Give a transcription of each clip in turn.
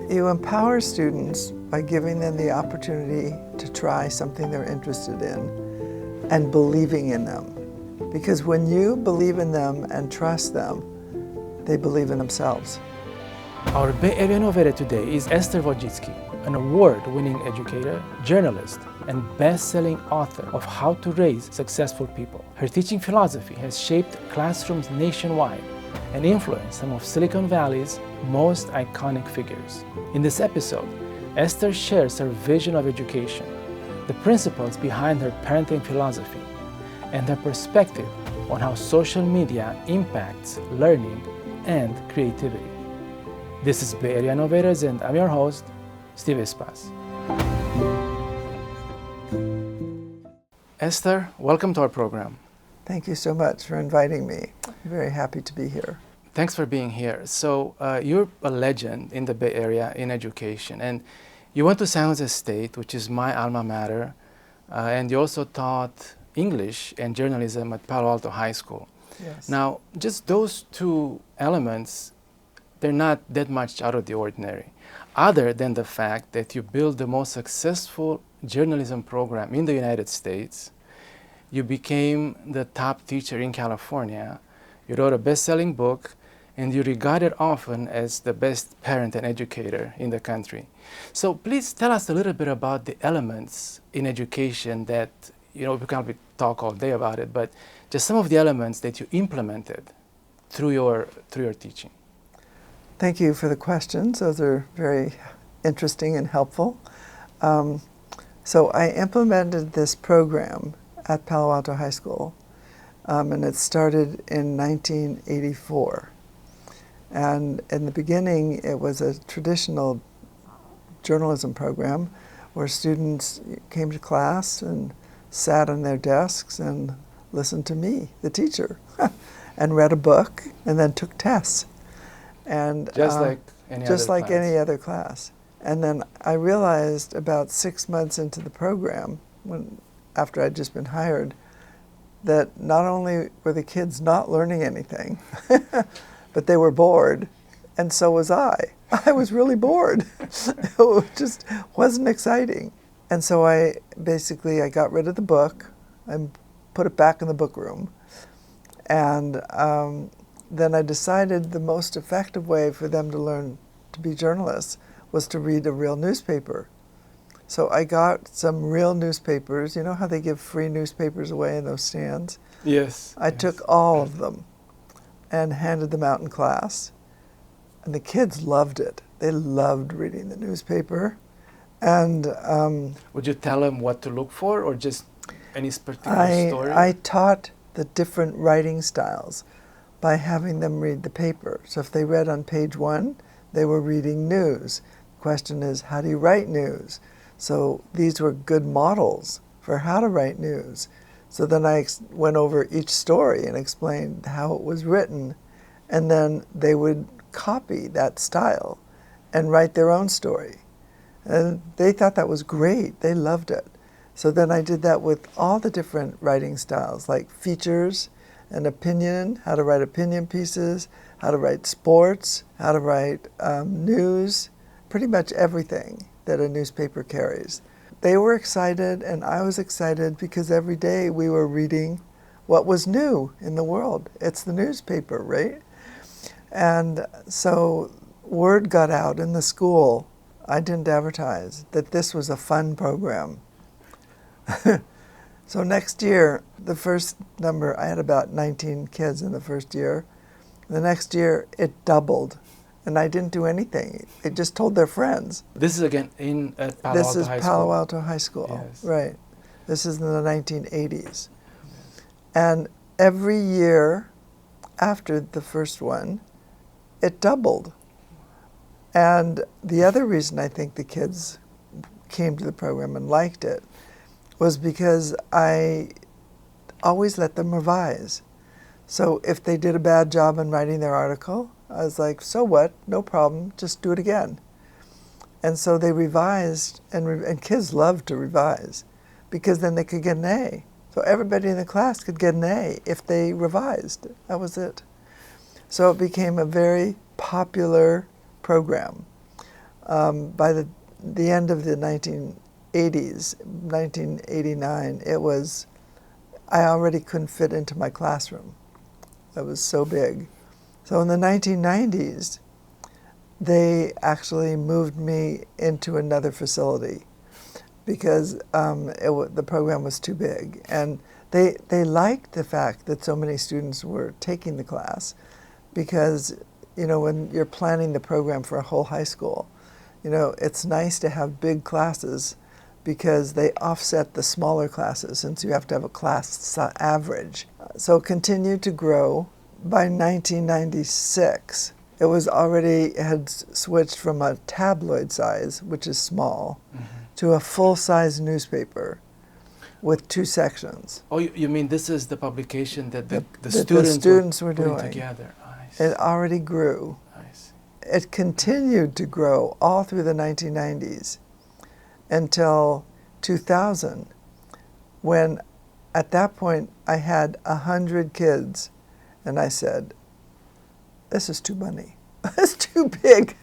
You empower students by giving them the opportunity to try something they're interested in and believing in them. Because when you believe in them and trust them, they believe in themselves. Our Bay Area innovator today is Esther Wojcicki, an award-winning educator, journalist, and best-selling author of How to Raise Successful People. Her teaching philosophy has shaped classrooms nationwide and influenced some of Silicon Valley's most iconic figures. In this episode, Esther shares her vision of education, the principles behind her parenting philosophy, and her perspective on how social media impacts learning and creativity. This is Bay Area Innovators, and I'm your host, Steve Espas. Esther, welcome to our program. Thank you so much for inviting me. I'm very happy to be here. Thanks for being here. So you're a legend in the Bay Area in education, and you went to San Jose State, which is my alma mater, and you also taught English and journalism at Palo Alto High School. Yes. Now, just those two elements, they're not that much out of the ordinary, other than the fact that you built the most successful journalism program in the United States. You became the top teacher in California. You wrote a best-selling book, and you're regarded often as the best parent and educator in the country. So please tell us a little bit about the elements in education that, we can't talk all day about it, but just some of the elements that you implemented through your teaching. Thank you for the questions. Those are very interesting and helpful. So I implemented this program at Palo Alto High School, and it started in 1984. And in the beginning, it was a traditional journalism program where students came to class and sat on their desks and listened to me, the teacher, and read a book and then took tests. And just like any other class. And then I realized about 6 months into the program, after I'd just been hired, that not only were the kids not learning anything, but they were bored, and so was I. I was really bored. It just wasn't exciting. And so I got rid of the book and put it back in the book room. And then I decided the most effective way for them to learn to be journalists was to read a real newspaper. So I got some real newspapers. You know how they give free newspapers away in those stands? Yes. I took all of them and handed them out in class. And the kids loved it. They loved reading the newspaper. And would you tell them what to look for, or just any particular story? I taught the different writing styles by having them read the paper. So if they read on page 1, they were reading news. The question is, how do you write news? So these were good models for how to write news. So then I went over each story and explained how it was written, and then they would copy that style and write their own story. And they thought that was great. They loved it. So then I did that with all the different writing styles, like features and opinion, how to write opinion pieces, how to write sports, how to write news, pretty much everything that a newspaper carries. They were excited, and I was excited because every day we were reading what was new in the world. It's the newspaper, right? And so word got out in the school. I didn't advertise that this was a fun program. So next year, the first number, I had about 19 kids in the first year. The next year, it doubled, and I didn't do anything. They just told their friends. This is again at Palo Alto High School. This is Palo Alto High School, yes. Right. This is in the 1980s. And every year after the first one, it doubled. And the other reason I think the kids came to the program and liked it was because I always let them revise. So if they did a bad job in writing their article, I was like, so what? No problem, just do it again. And so they revised, and kids love to revise because then they could get an A. So everybody in the class could get an A if they revised. That was it. So it became a very popular program. By the end of the 1980s, 1989, I already couldn't fit into my classroom. It was so big. So in the 1990s, they actually moved me into another facility because the program was too big. And they liked the fact that so many students were taking the class because, when you're planning the program for a whole high school, it's nice to have big classes because they offset the smaller classes since you have to have a class average. So it continued to grow. By 1996, it had switched from a tabloid size, which is small, to a full-size newspaper with 2 sections. Oh, you mean this is the publication that the students were putting doing together? It already grew. I see. It continued to grow all through the 1990s until 2000, when at that point I had 100 kids, and I said, this is too many. It's too big.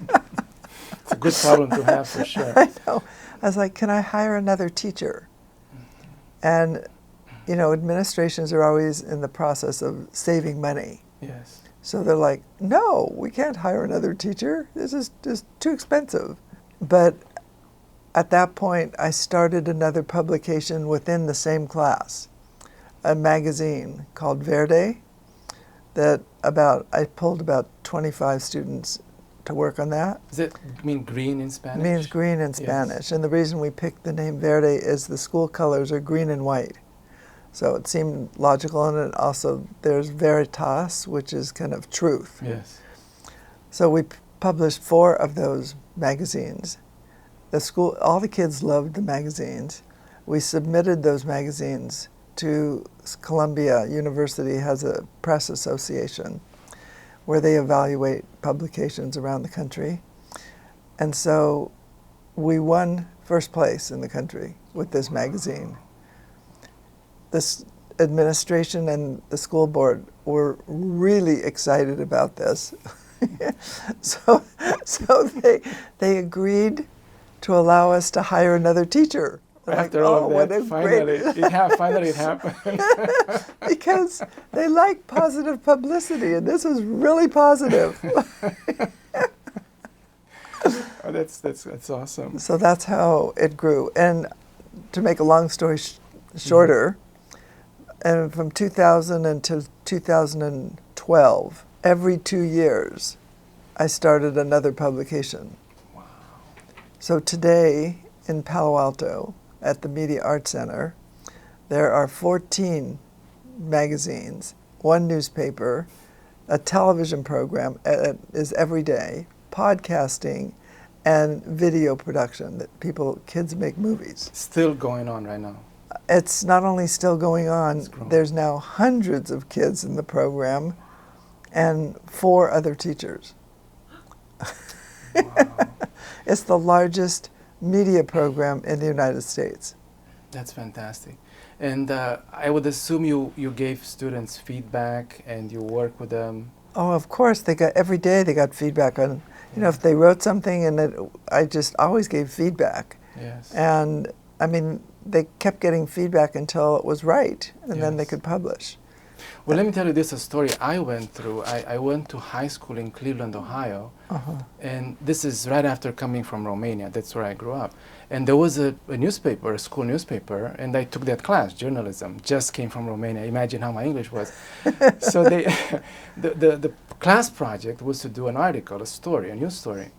It's a good problem to have for sure. I know. I was like, can I hire another teacher? And, administrations are always in the process of saving money. Yes. So they're like, no, we can't hire another teacher. This is just too expensive. But at that point, I started another publication within the same class, a magazine called Verde, I pulled about 25 students to work on that. Does it mean green in Spanish? It means green in Spanish. Yes. And the reason we picked the name Verde is the school colors are green and white. So it seemed logical, and it also, there's Veritas, which is kind of truth. Yes. So we published 4 of those magazines. All the kids loved the magazines. We submitted those magazines to Columbia University, has a press association where they evaluate publications around the country. And so we won first place in the country with this magazine. This administration and the school board were really excited about this. so they agreed to allow us to hire another teacher. After all of that, finally it happened. Because they like positive publicity, and this was really positive. Oh, that's awesome. So that's how it grew. And to make a long story shorter, and from 2000 until 2012, every 2 years, I started another publication. Wow. So today in Palo Alto, at the Media Arts Center, there are 14 magazines, 1 newspaper, a television program is every day, podcasting, and video production that kids make movies. Still going on right now. It's not only still going on, there's now hundreds of kids in the program and 4 other teachers. Wow. It's the largest media program in the United States. That's fantastic. And I would assume you gave students feedback and you work with them. Oh, of course. Every day they got feedback on, if they wrote something, and I just always gave feedback. Yes. And I mean, they kept getting feedback until it was right, and then they could publish. Well, let me tell you this story I went through. I went to high school in Cleveland, Ohio, and this is right after coming from Romania. That's where I grew up. And there was a newspaper, a school newspaper, and I took that class, journalism. Just came from Romania. Imagine how my English was. So the class project was to do an article, a story, a news story.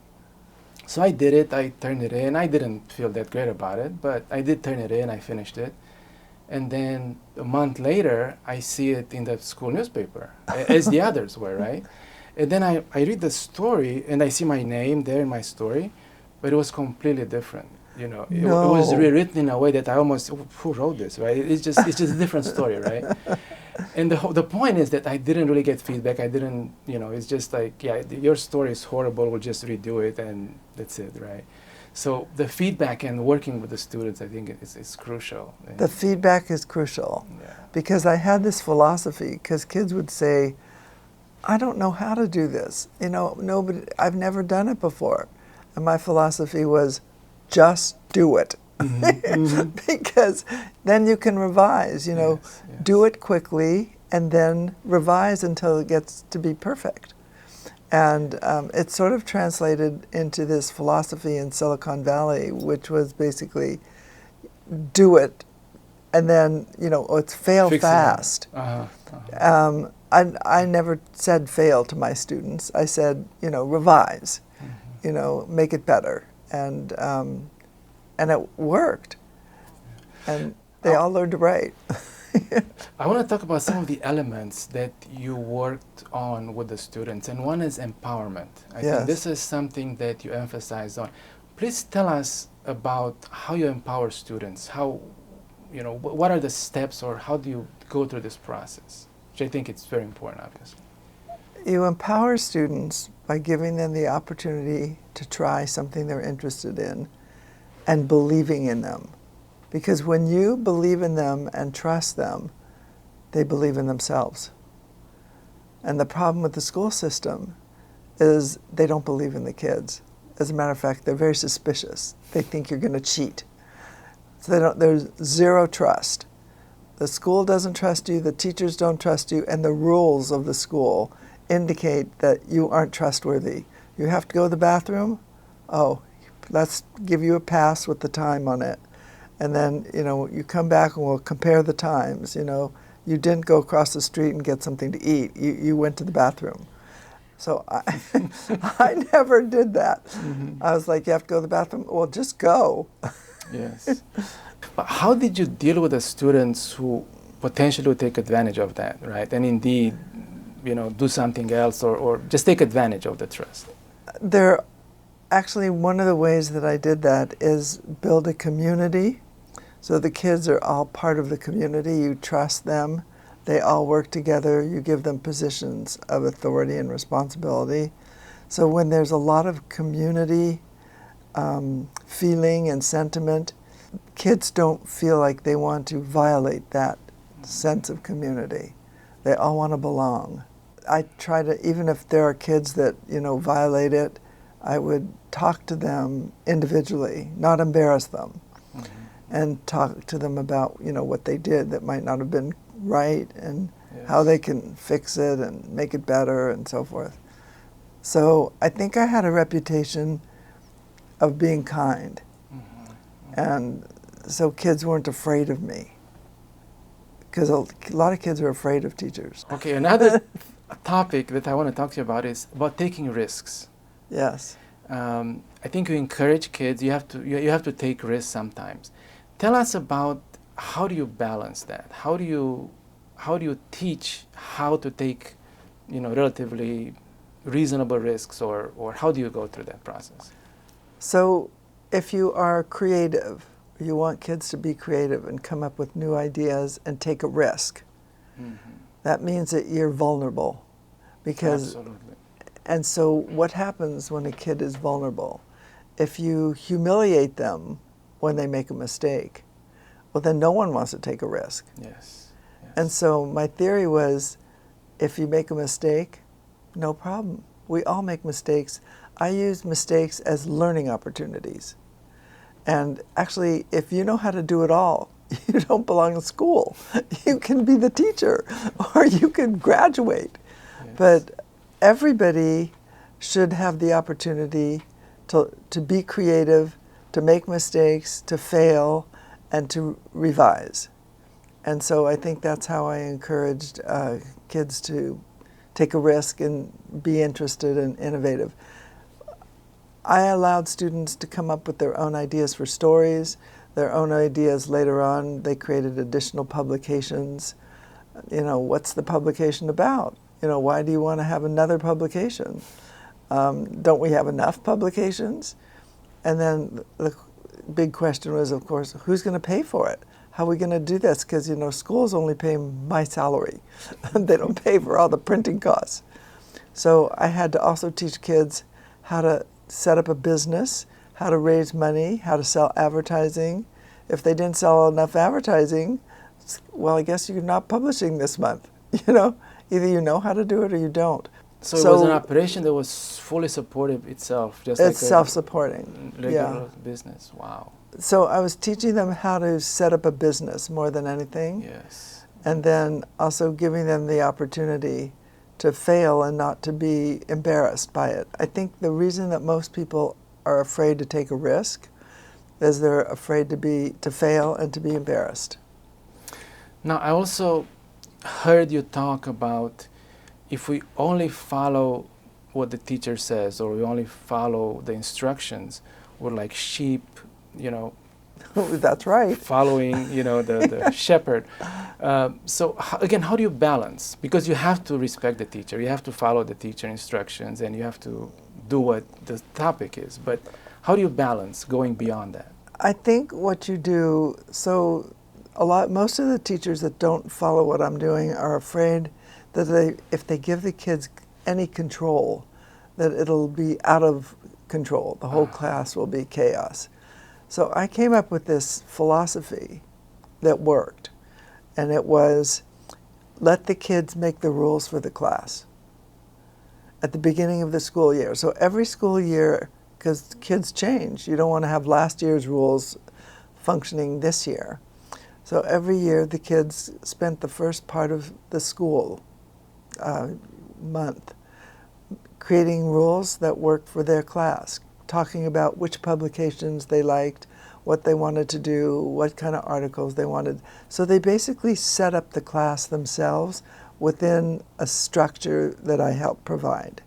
So I did it. I turned it in. I didn't feel that great about it, but I did turn it in. I finished it. And then a month later, I see it in the school newspaper, as the others were, right? And then I read the story, and I see my name there in my story, but it was completely different. It was rewritten in a way that I almost, who wrote this, right? It's just a different story, right? And the point is that I didn't really get feedback. I didn't, it's just like, your story is horrible. We'll just redo it, and that's it, right? So the feedback and working with the students, I think, is crucial. The feedback is crucial, because I had this philosophy, because kids would say, I don't know how to do this. I've never done it before. And my philosophy was, just do it. Because then you can revise, do it quickly and then revise until it gets to be perfect. And it sort of translated into this philosophy in Silicon Valley, which was basically do it and then, it's fail Fix fast. Uh-huh. I never said fail to my students. I said, revise, make it better. And it worked. And they all learned to write. I want to talk about some of the elements that you worked on with the students, and one is empowerment. I think this is something that you emphasize on. Please tell us about how you empower students. How, what are the steps, or how do you go through this process? Which I think it's very important, obviously. You empower students by giving them the opportunity to try something they're interested in and believing in them. Because when you believe in them and trust them, they believe in themselves. And the problem with the school system is they don't believe in the kids. As a matter of fact, they're very suspicious. They think you're going to cheat. So there's zero trust. The school doesn't trust you, the teachers don't trust you, and the rules of the school indicate that you aren't trustworthy. You have to go to the bathroom? Oh, let's give you a pass with the time on it. And then, you come back and we'll compare the times. You didn't go across the street and get something to eat. You went to the bathroom. So I never did that. Mm-hmm. I was like, you have to go to the bathroom? Well, just go. Yes. But how did you deal with the students who potentially would take advantage of that, right? And indeed, do something else or just take advantage of the trust? Actually, one of the ways that I did that is build a community. So the kids are all part of the community. You trust them. They all work together. You give them positions of authority and responsibility. So when there's a lot of community feeling and sentiment, kids don't feel like they want to violate that sense of community. They all want to belong. I try to, even if there are kids that, violate it, I would talk to them individually, not embarrass them, and talk to them about, what they did that might not have been right and how they can fix it and make it better and so forth. So I think I had a reputation of being kind. And so kids weren't afraid of me, because a lot of kids are afraid of teachers. Okay, another topic that I want to talk to you about is about taking risks. Yes. I think you encourage kids. You have to take risks sometimes. Tell us about how do you balance that? How do you teach how to take, relatively reasonable risks, or how do you go through that process? So if you are creative, you want kids to be creative and come up with new ideas and take a risk. That means that you're vulnerable. Absolutely. And so what happens when a kid is vulnerable? If you humiliate them when they make a mistake, well, then no one wants to take a risk. Yes. And so my theory was, if you make a mistake, no problem. We all make mistakes. I use mistakes as learning opportunities. And actually, if you know how to do it all, you don't belong in school. You can be the teacher, or you can graduate. Yes. But everybody should have the opportunity to be creative, to make mistakes, to fail, and to revise. And so I think that's how I encouraged kids to take a risk and be interested and innovative. I allowed students to come up with their own ideas for stories, their own ideas later on. They created additional publications. What's the publication about? Why do you want to have another publication? Don't we have enough publications? And then the big question was, of course, who's going to pay for it? How are we going to do this? Because, schools only pay my salary. They don't pay for all the printing costs. So I had to also teach kids how to set up a business, how to raise money, how to sell advertising. If they didn't sell enough advertising, well, I guess you're not publishing this month. Either you know how to do it or you don't. So it was an operation that was fully supportive itself, just like it's self-supporting. fully supportive itself, just It's like self-supporting. regular Yeah. business. Wow. So I was teaching them how to set up a business more than anything. Yes. And then also giving them the opportunity to fail and not to be embarrassed by it. I think the reason that most people are afraid to take a risk is they're afraid to fail and to be embarrassed. Now, I also heard you talk about if we only follow what the teacher says, or we only follow the instructions, we're like sheep, you know, That's right. following, you know, the shepherd. So again, how do you balance? Because you have to respect the teacher, you have to follow the teacher instructions, and you have to do what the topic is. But how do you balance going beyond that? I think what you do, most of the teachers that don't follow what I'm doing are afraid that if they give the kids any control, that it'll be out of control. The whole class will be chaos. So I came up with this philosophy that worked, and it was, let the kids make the rules for the class at the beginning of the school year. So every school year, because kids change, you don't want to have last year's rules functioning this year. So every year the kids spent the first part of the school month creating rules that worked for their class, talking about which publications they liked, what they wanted to do, what kind of articles they wanted. So they basically set up the class themselves within a structure that I helped provide.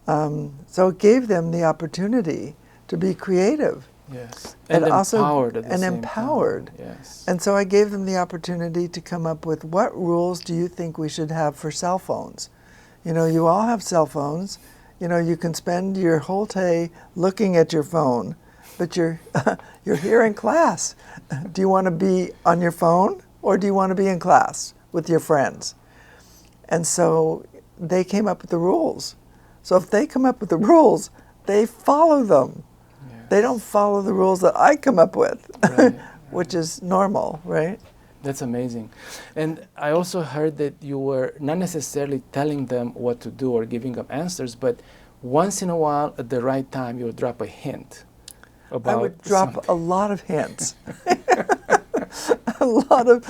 So it gave them the opportunity to be creative. Yes, And also empowered at the and same empowered. time. Yes. And so I gave them the opportunity to come up with, what rules do you think we should have for cell phones? You know, you all have cell phones. You know, you can spend your whole day looking at your phone, but you're here in class. Do you want to be on your phone, or do you want to be in class with your friends? And so they came up with the rules. So if they come up with the rules, they follow them. Yes. They don't follow the rules that I come up with, Right, which is normal, right? That's amazing. And I also heard that you were not necessarily telling them what to do or giving them answers, but once in a while, at the right time, you would drop a hint about I would drop something. a lot of hints. A lot of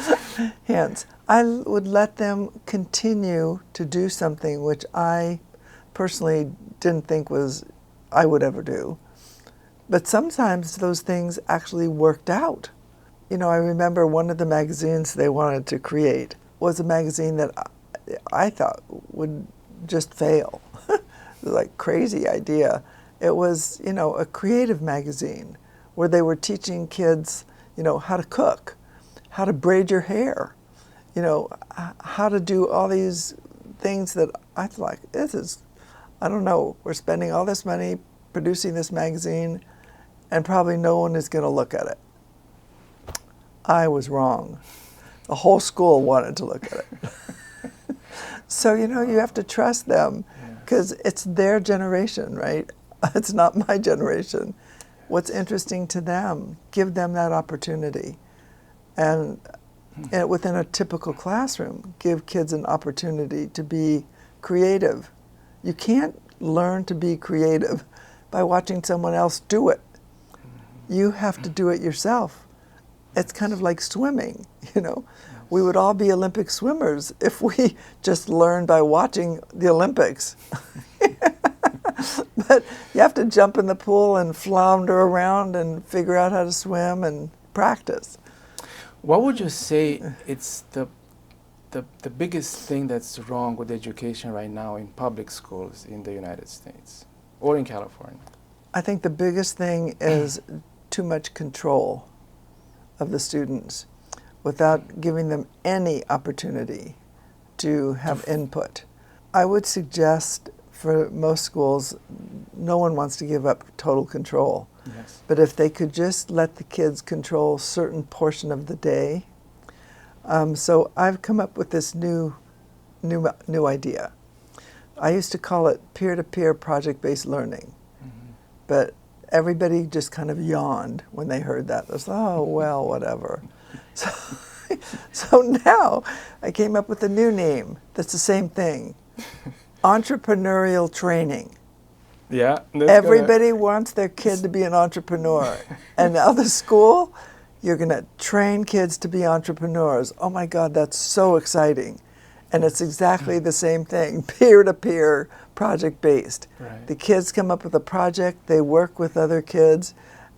hints. I would let them continue to do something which I personally didn't think I would ever do. But sometimes those things actually worked out. You know, I remember one of the magazines they wanted to create was a magazine that I thought would just fail. It was like crazy idea. It was, you know, a creative magazine where they were teaching kids, you know, how to cook, how to braid your hair, you know, how to do all these things that I thought, like, I don't know, we're spending all this money producing this magazine and probably no one is going to look at it. I was wrong. The whole school wanted to look at it. So, you know, you have to trust them because it's their generation, right? It's not my generation. What's interesting to them, give them that opportunity. And within a typical classroom, give kids an opportunity to be creative. You can't learn to be creative by watching someone else do it. You have to do it yourself. It's kind of like swimming, you know. We would all be Olympic swimmers if we just learned by watching the Olympics. But you have to jump in the pool and flounder around and figure out how to swim and practice. What would you say it's the biggest thing that's wrong with education right now in public schools in the United States or in California? I think the biggest thing is too much control of the students without giving them any opportunity to have input. I would suggest for most schools, no one wants to give up total control. Yes. But if they could just let the kids control a certain portion of the day. So I've come up with this new idea. I used to call it peer-to-peer project-based learning. Mm-hmm. But everybody just kind of yawned when they heard that. They was, oh, well, whatever. So now I came up with a new name that's the same thing. Entrepreneurial training. Yeah. Everybody wants their kid to be an entrepreneur. And now the school, you're going to train kids to be entrepreneurs. Oh my God, that's so exciting. And it's exactly the same thing, peer-to-peer, project-based. Right. The kids come up with a project, they work with other kids,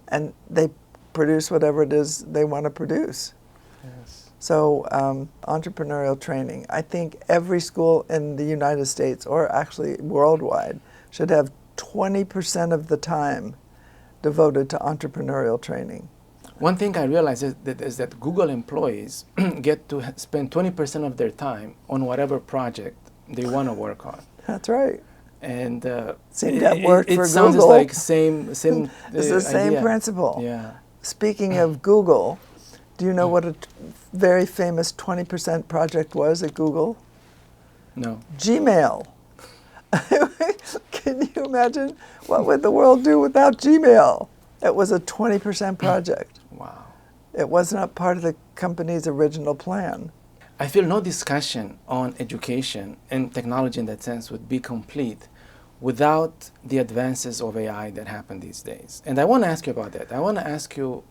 and they produce whatever it is they want to produce. Yes. So entrepreneurial training. I think every school in the United States, or actually worldwide, should have 20% of the time devoted to entrepreneurial training. One thing I realized is that Google employees get to spend 20% of their time on whatever project they want to work on. That's right. And Seemed that worked for Google. It sounds like same it's the same idea. principle. Yeah. Speaking of Google, do you know what a very famous 20% project was at Google? No. Gmail. Can you imagine what would the world do without Gmail? It was a 20% project. Wow. It was not part of the company's original plan. I feel no discussion on education and technology in that sense would be complete without the advances of AI that happen these days. And I want to ask you about that. I want to ask you,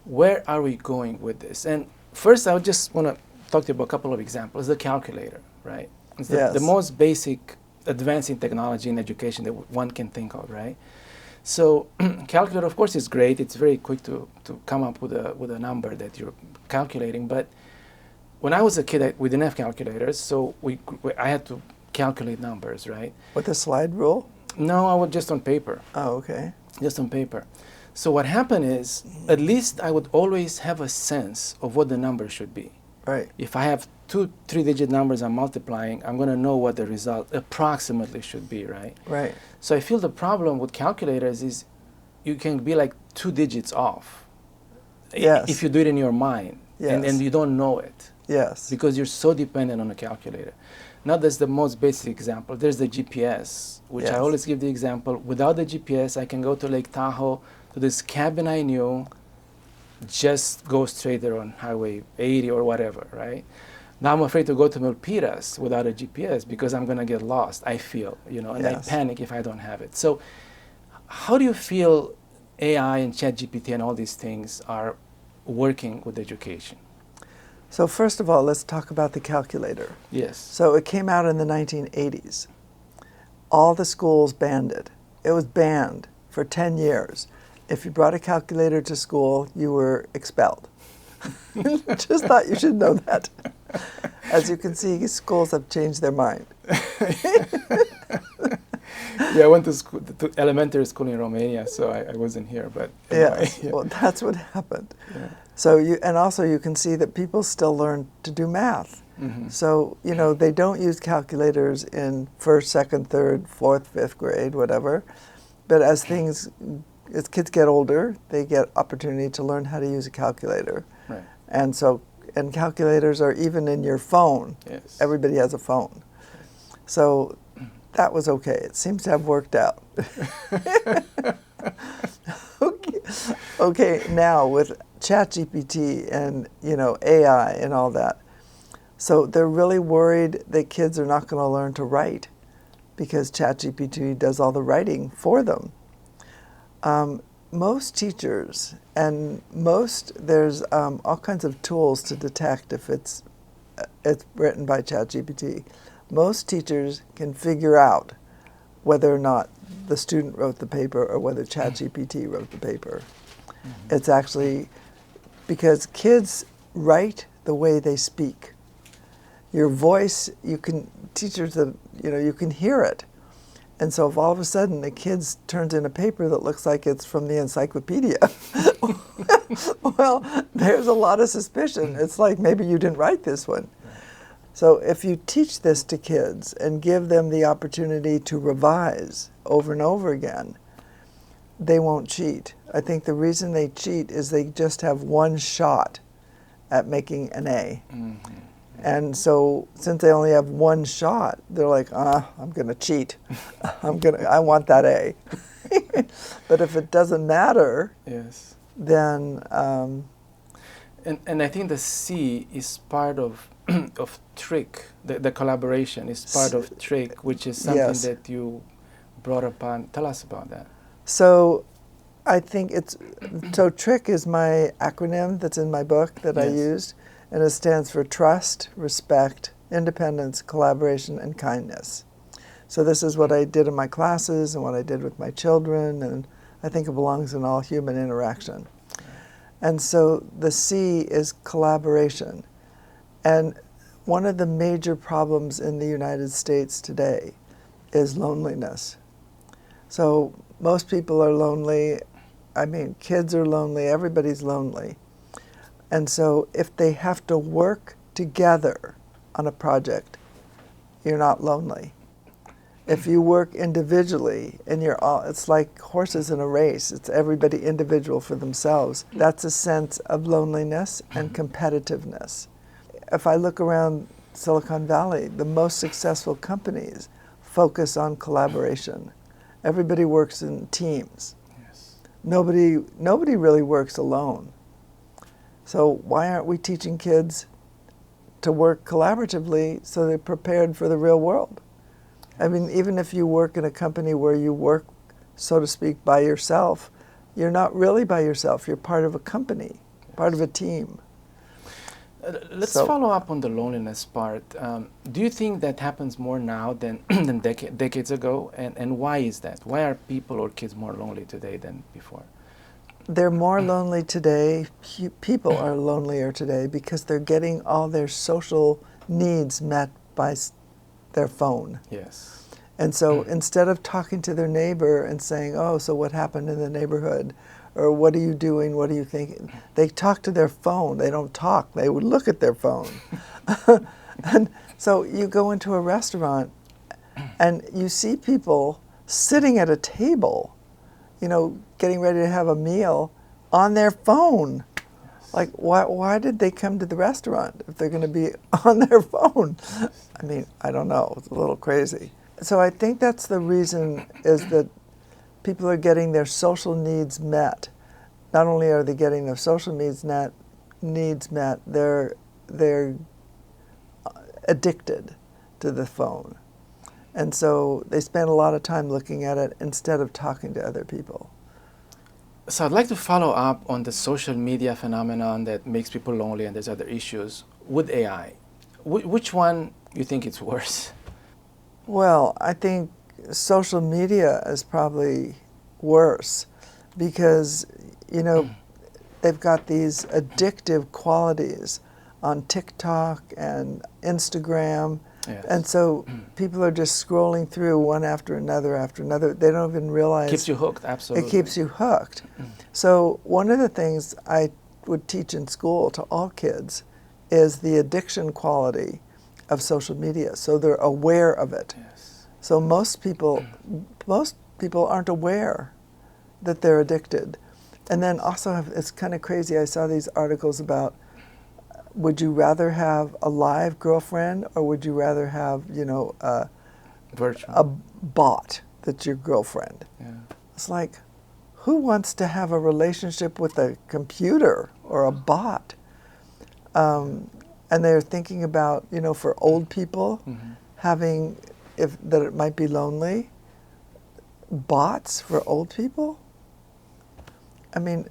where are we going with this? And first, I just want to talk to you about a couple of examples. The calculator, right? It's the most basic advance in technology in education that one can think of, right? So calculator, of course, is great. It's very quick to come up with a number that you're calculating. But when I was a kid, we didn't have calculators, so I had to calculate numbers, right? With the slide rule? No, I was just on paper. Oh, okay. Just on paper. So what happened is, at least I would always have a sense of what the number should be. Right. If I have 2 3-digit numbers I'm multiplying, I'm going to know what the result approximately should be, right? Right. So I feel the problem with calculators is you can be like 2 digits off. Yes. If you do it in your mind. Yes. And you don't know it. Yes. Because you're so dependent on a calculator. Now that's the most basic example. There's the GPS, which I always give the example. Without the GPS, I can go to Lake Tahoe, to this cabin I knew, just go straight there on Highway 80 or whatever, right? Now I'm afraid to go to Milpitas without a GPS because I'm going to get lost, I feel, and I panic if I don't have it. So how do you feel AI and ChatGPT and all these things are working with education? So first of all, let's talk about the calculator. Yes. So it came out in the 1980s. All the schools banned it. It was banned for 10 years. If you brought a calculator to school, you were expelled. Just thought you should know that. As you can see, schools have changed their mind. Yeah, I went to elementary school in Romania, so I wasn't here. But anyway, yes, well, that's what happened. Yeah. So and also you can see that people still learn to do math. Mm-hmm. So they don't use calculators in 1st, 2nd, 3rd, 4th, 5th grade, whatever. But as kids get older, they get opportunity to learn how to use a calculator. Right. And calculators are even in your phone. Yes. Everybody has a phone. So that was okay. It seems to have worked out. Okay, now with ChatGPT and AI and all that. So they're really worried that kids are not going to learn to write because ChatGPT does all the writing for them. Most teachers and there's all kinds of tools to detect if it's written by ChatGPT. Most teachers can figure out whether or not the student wrote the paper or whether ChatGPT wrote the paper. Mm-hmm. It's actually because kids write the way they speak. Your voice, teachers, you can hear it. And so if all of a sudden the kid turns in a paper that looks like it's from the encyclopedia, well, there's a lot of suspicion. It's like maybe you didn't write this one. So if you teach this to kids and give them the opportunity to revise over and over again, they won't cheat. I think the reason they cheat is they just have one shot at making an A. Mm-hmm. And so since they only have one shot, they're like, I'm going to cheat. I want that A. But if it doesn't matter, yes, then And I think the C is part of of trick. The collaboration is part of trick, which is something Yes. that you brought upon. Tell us about that. So I think so TRIC is my acronym that's in my book that I Yes. used, and it stands for trust, respect, independence, collaboration, and kindness. So this is what I did in my classes and what I did with my children, and I think it belongs in all human interaction. And so the C is collaboration. And one of the major problems in the United States today is loneliness. So most people are lonely. I mean, kids are lonely. Everybody's lonely. And so if they have to work together on a project, you're not lonely. If you work individually and it's like horses in a race. It's everybody individual for themselves. That's a sense of loneliness and competitiveness. If I look around Silicon Valley, the most successful companies focus on collaboration. Everybody works in teams. Yes. Nobody really works alone. So why aren't we teaching kids to work collaboratively so they're prepared for the real world? I mean, even if you work in a company where you work, so to speak, by yourself, you're not really by yourself. You're part of a company, part of a team. Let's follow up on the loneliness part. Do you think that happens more now than decades ago? And why is that? Why are people or kids more lonely today than before? They're more lonely today. People are lonelier today because they're getting all their social needs met by their phone. Yes. And so instead of talking to their neighbor and saying, oh, so what happened in the neighborhood? Or what are you doing? What are you thinking? They talk to their phone. They don't talk. They would look at their phone. And so you go into a restaurant and you see people sitting at a table, getting ready to have a meal on their phone. Like, why did they come to the restaurant if they're going to be on their phone? I mean, I don't know. It's a little crazy. So I think that's the reason is that people are getting their social needs met. Not only are they getting their social needs met, they're addicted to the phone. And so they spend a lot of time looking at it instead of talking to other people. So I'd like to follow up on the social media phenomenon that makes people lonely, and there's other issues with AI. Which one you think it's worse? Well, I think social media is probably worse because, they've got these addictive qualities on TikTok and Instagram. Yes. And so people are just scrolling through one after another. They don't even realize. Keeps you hooked, absolutely. It keeps you hooked. So one of the things I would teach in school to all kids is the addiction quality of social media. So they're aware of it. Yes. So most people aren't aware that they're addicted. And then also, it's kind of crazy, I saw these articles about, would you rather have a live girlfriend or would you rather have, Virtual. a bot that's your girlfriend? Yeah. It's like, who wants to have a relationship with a computer or a bot? And they're thinking about, for old people, having, that it might be lonely. Bots for old people? I mean,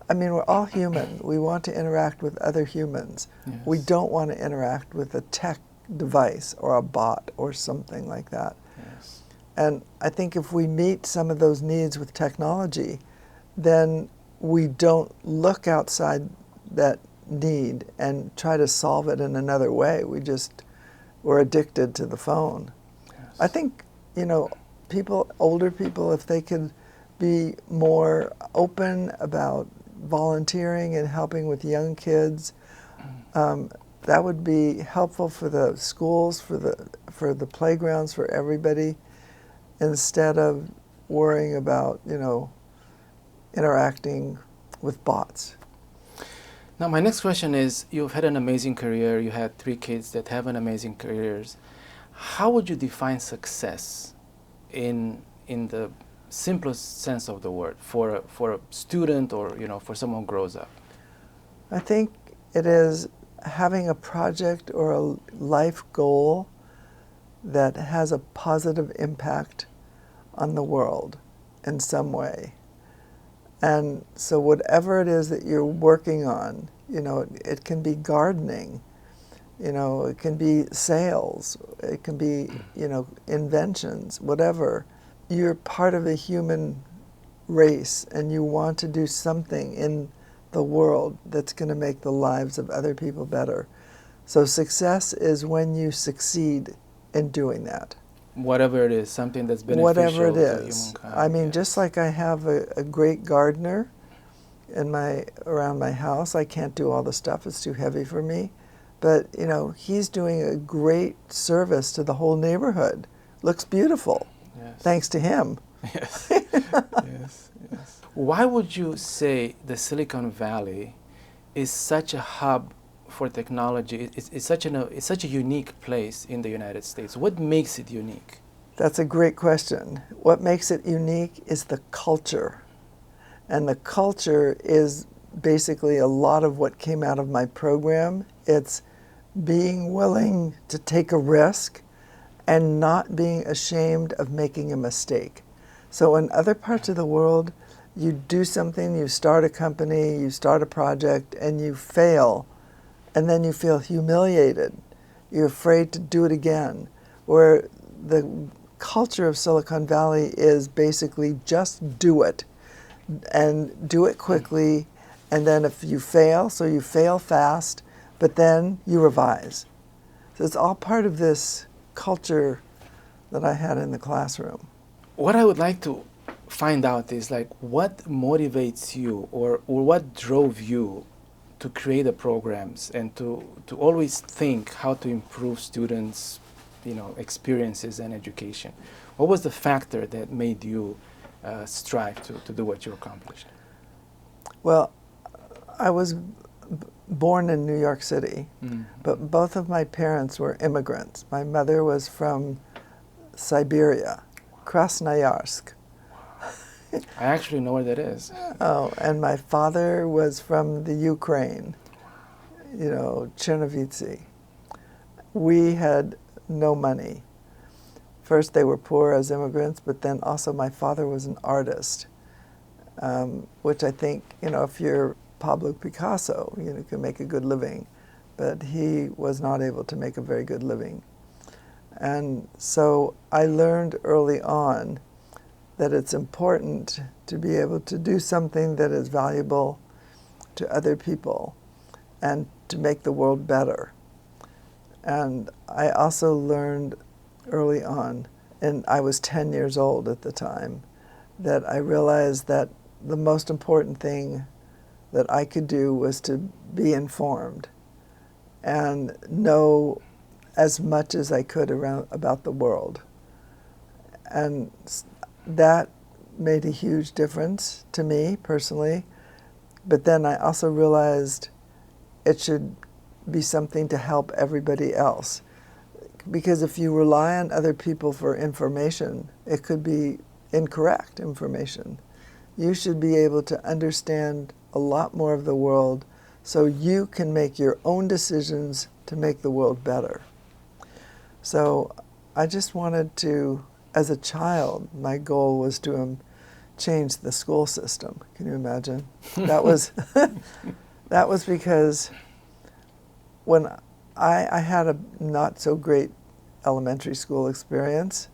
we're all human. We want to interact with other humans. Yes. We don't want to interact with a tech device or a bot or something like that. Yes. And I think if we meet some of those needs with technology, then we don't look outside that need and try to solve it in another way. We're addicted to the phone. Yes. I think, older people, if they could be more open about volunteering and helping with young kids, that would be helpful for the schools, for the playgrounds, for everybody, instead of worrying about, interacting with bots. Now, my next question is, you've had an amazing career. You had 3 kids that have an amazing careers. How would you define success in the simplest sense of the word for a student or, for someone who grows up? I think it is having a project or a life goal that has a positive impact on the world in some way. And so whatever it is that you're working on, it can be gardening, it can be sales, it can be, inventions, whatever. You're part of a human race and you want to do something in the world that's going to make the lives of other people better. So success is when you succeed in doing that. Whatever it is, something that's beneficial Whatever it to is. humankind. I mean, yes. just like I have a great gardener around my house, I can't do all the stuff, it's too heavy for me. But, he's doing a great service to the whole neighborhood. Looks beautiful, Yes. thanks to him. Yes. Yes. Yes. Why would you say the Silicon Valley is such a hub for technology? It's such a unique place in the United States. What makes it unique? That's a great question. What makes it unique is the culture. And the culture is basically a lot of what came out of my program. It's being willing to take a risk and not being ashamed of making a mistake. So in other parts of the world, you do something, you start a company, you start a project, and you fail, and then you feel humiliated. You're afraid to do it again. Where the culture of Silicon Valley is basically just do it, and do it quickly, and then if you fail, so you fail fast, but then you revise. So it's all part of this culture that I had in the classroom. What I would like to find out is what motivates you or what drove you to create the programs and to always think how to improve students' experiences and education. What was the factor that made you strive to do what you accomplished? Well, I was born in New York City, but both of my parents were immigrants. My mother was from Siberia, Krasnoyarsk. I actually know where that is. Oh, and my father was from the Ukraine, Chernovitzy. We had no money. First they were poor as immigrants, but then also my father was an artist, which I think, if you're Pablo Picasso, you can make a good living, but he was not able to make a very good living. And so I learned early on that it's important to be able to do something that is valuable to other people and to make the world better. And I also learned early on, and I was 10 years old at the time, that I realized that the most important thing that I could do was to be informed and know as much as I could about the world. And that made a huge difference to me personally. But then I also realized it should be something to help everybody else. Because if you rely on other people for information, it could be incorrect information. You should be able to understand a lot more of the world so you can make your own decisions to make the world better. So I just wanted to, as a child, my goal was to change the school system. Can you imagine? That was that was because when I had a not so great elementary school experience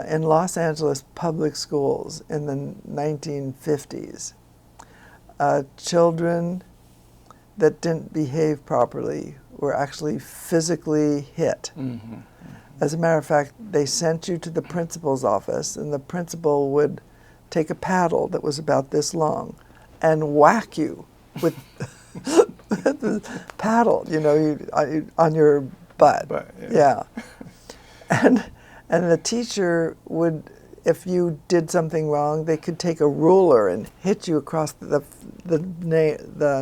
in Los Angeles public schools in the 1950s. Children that didn't behave properly were actually physically hit. Mm-hmm. As a matter of fact, they sent you to the principal's office, and the principal would take a paddle that was about this long and whack you with the paddle, on your butt. Yeah. And the teacher would, if you did something wrong, they could take a ruler and hit you across the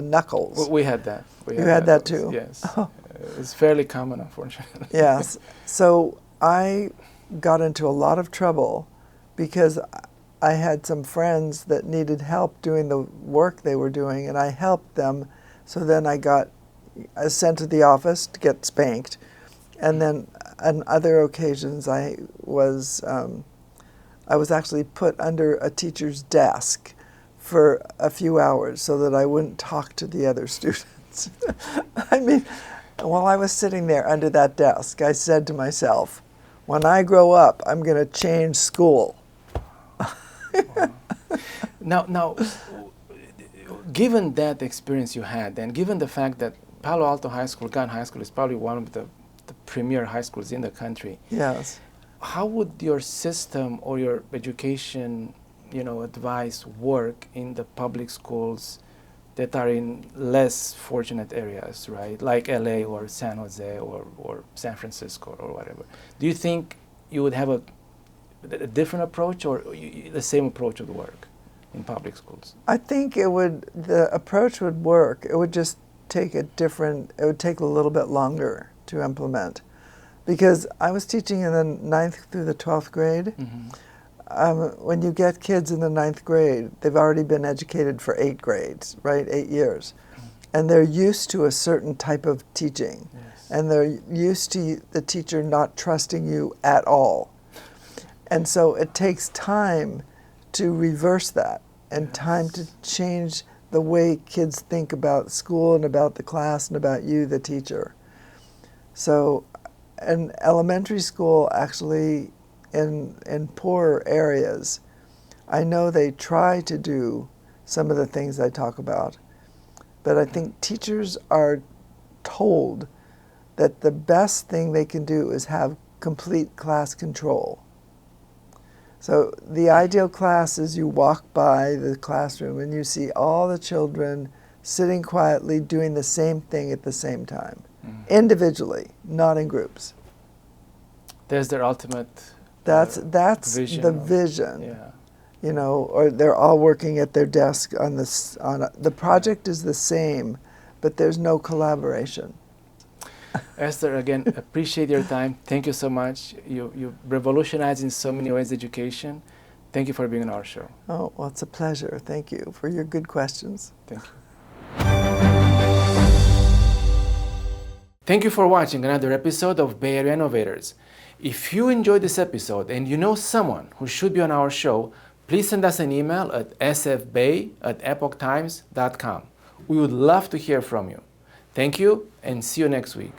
knuckles. We had that. You had that too? Yes. Oh. It's fairly common, unfortunately. Yes. So I got into a lot of trouble because I had some friends that needed help doing the work they were doing, and I helped them So then I was sent to the office to get spanked. And then on other occasions, I was actually put under a teacher's desk for a few hours so that I wouldn't talk to the other students. I mean, while I was sitting there under that desk, I said to myself, when I grow up, I'm going to change school. Now, given that experience you had, and given the fact that Palo Alto High School, Gunn High School, is probably one of the premier high schools in the country. Yes. How would your system or your education, advice work in the public schools that are in less fortunate areas, right? Like LA or San Jose or San Francisco or whatever. Do you think you would have a different approach, or the same approach would work in public schools? I think the approach would work. It would just take it would take a little bit longer to implement. Because I was teaching in the 9th through the 12th grade. Mm-hmm. When you get kids in the 9th grade, they've already been educated for 8 grades, right? 8 years. Mm-hmm. And they're used to a certain type of teaching. Yes. And they're used to the teacher not trusting you at all. And so it takes time to reverse that, and yes, time to change the way kids think about school and about the class and about you, the teacher. So in elementary school, actually, in poorer areas, I know they try to do some of the things I talk about, but I think teachers are told that the best thing they can do is have complete class control. So the ideal class is you walk by the classroom and you see all the children sitting quietly doing the same thing at the same time, individually, not in groups. There's their ultimate That's vision the vision. Yeah. Or they're all working at their desk on this. The project is the same, but there's no collaboration. Esther, again, appreciate your time. Thank you so much. You revolutionized in so many ways education. Thank you for being on our show. Oh, well, it's a pleasure. Thank you for your good questions. Thank you. Thank you for watching another episode of Bay Area Innovators. If you enjoyed this episode and you know someone who should be on our show, please send us an email at sfbay@epochtimes.com. We would love to hear from you. Thank you, and see you next week.